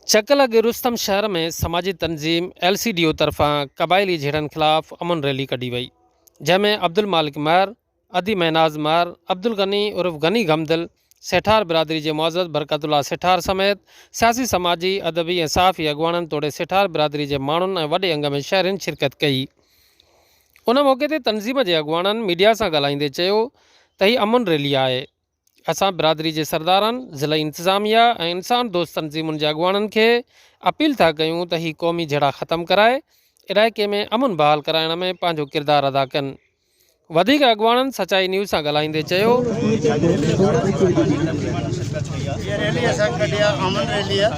चकल अॻु रुस्तम शहर में समाजी तंज़ीम LCDO तरफ़ां क़बाइली झेड़नि ख़िलाफ़ अमन रैली कढी वई, जंहिंमें अब्दुल मालिक महर, अदी महनाज़ महर, अब्दुल गनी उर्फ़ गनी गमदिल, सेठार बिरादरी के मुअज़्ज़ज़ बरकतुल्लाह सेठार समेत सियासी समाजी अदबी ऐं सहाफ़ी अॻुवाणनि तोड़े सेठार बिरादरी के माण्हुनि ऐं वॾे अंग में शहरियुनि शिरकत कई। उन मौक़े ते तंज़ीम के अॻुवाणनि मीडिया सां ॻाल्हाईंदे चयो त हीअ अमन रैली आहे। असां बिरादरी के सरदारनि, ज़िला इंतज़ामिया ऐं इंसान दोस्त तंज़ीमुनि जे अॻुवाणनि खे अपील था कयूं त ही क़ौमी झेड़ा ख़त्म कराए इलाइक़े में अमन बहाल कराइण में पंहिंजो किरदारु अदा कनि। वधीक अॻुवाणनि सचाई न्यूज़ सां ॻाल्हाईंदे चयो ये रैली असां कढी आहे अमन रैली आहे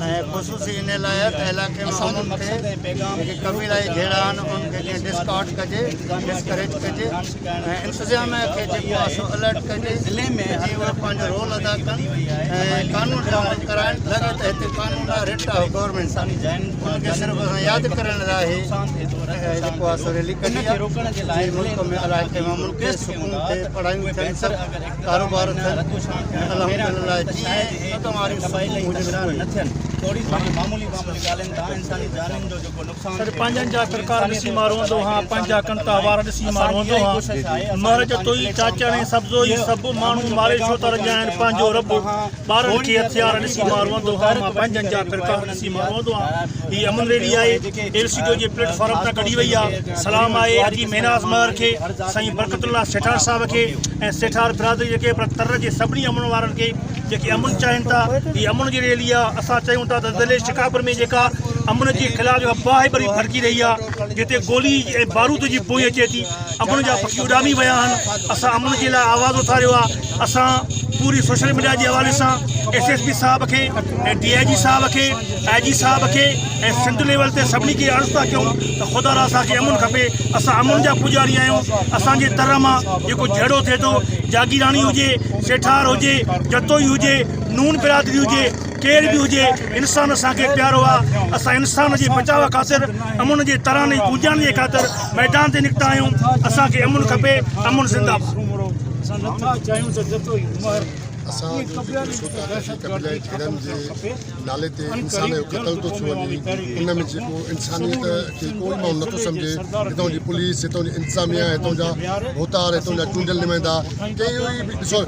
ऐं ख़ुशूसी इन लाइ त इलाइक़े में अमन खे जेके क़बीलाई झेड़ा आहिनि उनखे जीअं डिस्काउट कजे, डिस्करेज कजे ऐं इंतिज़ामिया खे जेको आहे सो अलर्ट कजे जीअं उहे पंहिंजो रोल अदा कनि ऐं कानून जो अमल कराइनि। लॻे त हिते कानून आहे रिट आहे गवर्नमेंट सां, उनखे सिर्फ़ु असां यादि करण लाइ जेको आहे सो रैली कढी आहे। मुल्क में इलाइक़े में अमन खे सुकून थिए, पढ़ाइयूं थियनि, सभु कारोबार थियनि। सरकार ॾिसी मारो हूंदो हा, पंहिंजा कंता वार ॾिसी मारो हूंदो हा, मर जतोई चाचणी सब्ज़ोई सभु माण्हू मारे छो था रहिया आहिनि। पंहिंजो रब ॿारनि खे हथियार ॾिसी मारो हूंदो हा, मां पंहिंजनि जा सरकार ॾिसी मारो हूंदो हा। हीअ अमन रैली आहे LCDO जे प्लेटफॉर्म तां कढी वई आहे। सलाम आहे अदी महनाज़ महर खे, साईं बरकतुल्लाह सेठार साहब खे ऐं सेठार बिरादरी जेके तर जे सभिनी अमन वारनि खे जेके अमन चाहिनि था। हीअ अमन जी रैली आहे। असां चयूं था त ज़िले शिकापुर में जेका अमन जे ख़िलाफ़ जेका बाहिबरी भड़की रही आहे, जिते गोली ऐं बारूद जी बोई अचे थी, अमन जा पखी उॾामी विया आहिनि। असां अमन जे लाइ आवाज़ उथारियो आहे। असां पूरी सोशल मीडिया जे हवाले सां SSP साहब खे ऐं DIG साहब खे, IG साहब खे ऐं सिंध लेवल ते सभिनी खे अर्ज़ु था कयूं त ख़ुदा रा असांखे अमन खपे। असां अमन जा पुजारी आहियूं। असांजे तर मां जेको झेड़ो थिए थो, जागीरानी हुजे, सेठार हुजे, जतोई हुजे, नून बिरादरी हुजे, केर भी हुजे, इंसान असांखे प्यारो आहे। असां इंसान जे बचाव ख़ातिर, अमन जे तराने पूॼण जे ख़ातिर मैदान ते निकिता आहियूं। असांखे अमन खपे, अमन ज़िंदाबाद। असां क़बीलाई झेड़नि जे नाले ते इंसान जो क़त्ल थो थियो वञे, उन में जेको इंसानियत खे कोई माण्हू नथो सम्झे। हितां जी पुलिस, हितां जी इंतिज़ामिया, हितां जा भोतार, हितां जा चूंडियल नुमाइंदा, कई ॾिसो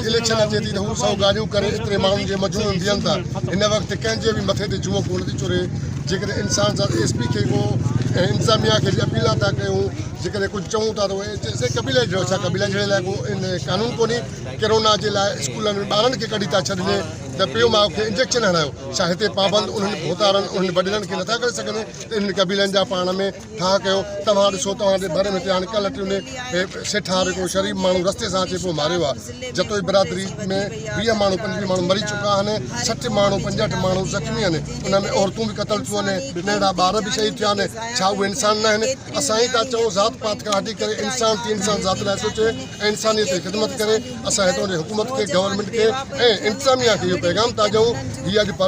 इलेक्शन अचे थी त हू 100 गाॾियूं करे एतिरे माण्हुनि जे मजून बीहनि था। हिन वक़्तु कंहिंजे बि मथे ते जुओ कोन थी चुरे। जेकॾहिं इंसान सां SP खे को ऐं इंतिज़ामिया खे अपील था कयूं, जेकॾहिं कुझु चऊं था त उहे क़बीलाई झेड़ो छा, क़बीलाई झेड़े लाइ को इन कानून कोन्हे। कोरोना जे लाइ स्कूलनि में ॿारनि खे कढी था छॾनि त पियो माउ खे इंजेक्शन हणायो। छा हिते पाबंद उन्हनि भोतारनि, उन्हनि वॾेरनि खे नथा करे सघनि त इन क़बीलनि जा पाण में ठाह कयो। तव्हां ॾिसो, तव्हांजे भरे में हाणे कल्ह टियों सेठार को शरीफ़ माण्हू रस्ते सां अचे पोइ मारियो आहे। जतोई बिरादरी में 20 माण्हू 25 माण्हू मरी चुका आहिनि, 60 माण्हू 65 माण्हू ज़ख़्मी आहिनि। उन में औरतूं बि क़तल थियूं आहिनि, नंढा ॿार बि शहीद थिया आहिनि। छा उहे इंसान न आहिनि? असां ई था चऊं ज़ात पात खां हटी करे इंसान थी इंसान ज़ात लाइ सोचे ऐं इंसानियत जी ख़िदमत करे। असां हितां जी हुकूमत खे, गवर्नमेंट खे ऐं इंतिज़ामिया खे इहो पैगाम था ॾियूं। हीअ अॼु